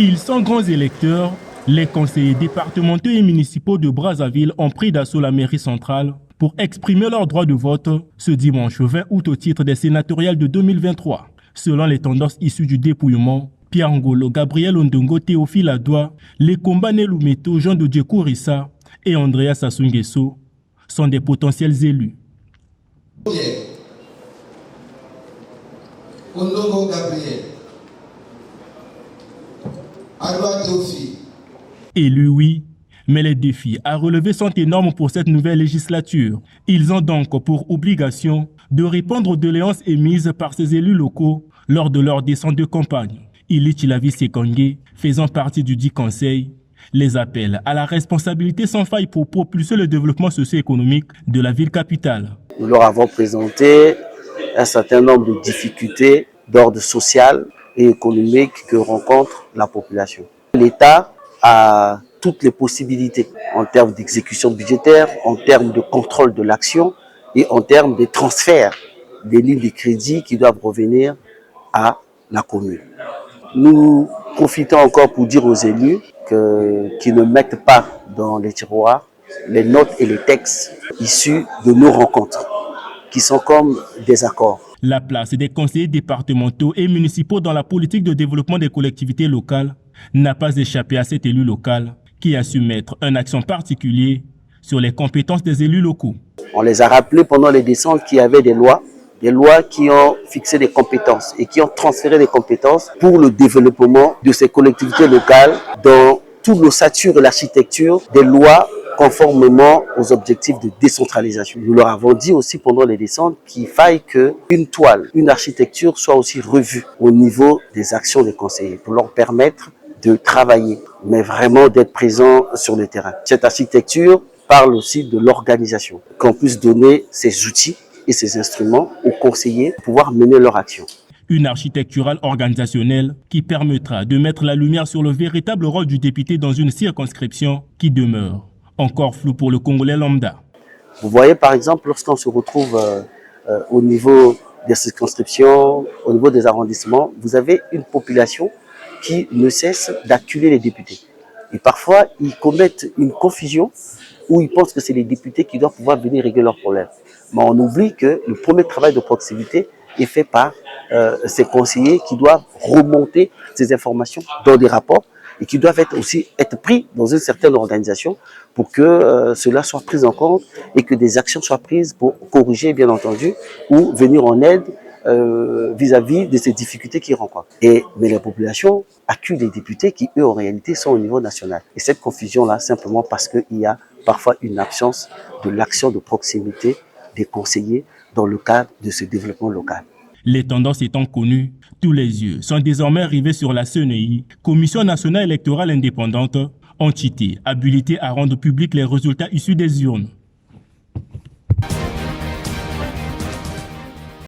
Ils sont grands électeurs. Les conseillers départementaux et municipaux de Brazzaville ont pris d'assaut la mairie centrale pour exprimer leur droit de vote ce dimanche 20 août au titre des sénatoriales de 2023. Selon les tendances issues du dépouillement, Pierre Ngolo, Gabriel Ondongo, Théophile Adoua, Lekomba Nelumeto, Jean Dodje Kourissa et Andrea Sassou Nguesso sont des potentiels élus. Ondongo Gabriel, Adoua Théophile. Élus, oui, mais les défis à relever sont énormes pour cette nouvelle législature. Ils ont donc pour obligation de répondre aux doléances émises par ces élus locaux lors de leur descente de campagne. Ili Chilavi Sekongé, faisant partie du dit conseil, les appelle à la responsabilité sans faille pour propulser le développement socio-économique de la ville capitale. Nous leur avons présenté un certain nombre de difficultés d'ordre social et économique que rencontre la population. L'État a toutes les possibilités en termes d'exécution budgétaire, en termes de contrôle de l'action et en termes de transfert des lignes de crédit qui doivent revenir à la commune. Nous profitons encore pour dire aux élus qu'ils ne mettent pas dans les tiroirs les notes et les textes issus de nos rencontres, qui sont comme des accords. La place des conseillers départementaux et municipaux dans la politique de développement des collectivités locales n'a pas échappé à cet élu local qui a su mettre un accent particulier sur les compétences des élus locaux. On les a rappelés pendant les descentes qu'il y avait des lois qui ont fixé des compétences et qui ont transféré des compétences pour le développement de ces collectivités locales dans tout l'ossature et l'architecture des lois conformément aux objectifs de décentralisation. Nous leur avons dit aussi pendant les descentes qu'il faille qu'une toile, une architecture soit aussi revue au niveau des actions des conseillers pour leur permettre de travailler, mais vraiment d'être présents sur le terrain. Cette architecture parle aussi de l'organisation, qu'on puisse donner ces outils et ces instruments aux conseillers pour pouvoir mener leur action. Une architecturale organisationnelle qui permettra de mettre la lumière sur le véritable rôle du député dans une circonscription qui demeure encore floue pour le Congolais lambda. Vous voyez par exemple, lorsqu'on se retrouve au niveau des circonscriptions, au niveau des arrondissements, vous avez une population qui ne cesse d'acculer les députés. Et parfois, ils commettent une confusion où ils pensent que c'est les députés qui doivent pouvoir venir régler leurs problèmes. Mais on oublie que le premier travail de proximité est fait par ces conseillers qui doivent remonter ces informations dans des rapports et qui doivent être pris dans une certaine organisation pour que cela soit pris en compte et que des actions soient prises pour corriger, bien entendu, ou venir en aide vis-à-vis de ces difficultés qu'ils rencontrent. Mais la population accuse les députés qui, eux, en réalité, sont au niveau national. Et cette confusion-là, simplement parce qu'il y a parfois une absence de l'action de proximité des conseillers dans le cadre de ce développement local. Les tendances étant connues, tous les yeux sont désormais rivés sur la CNEI, Commission nationale électorale indépendante, entité habilitée à rendre publics les résultats issus des urnes.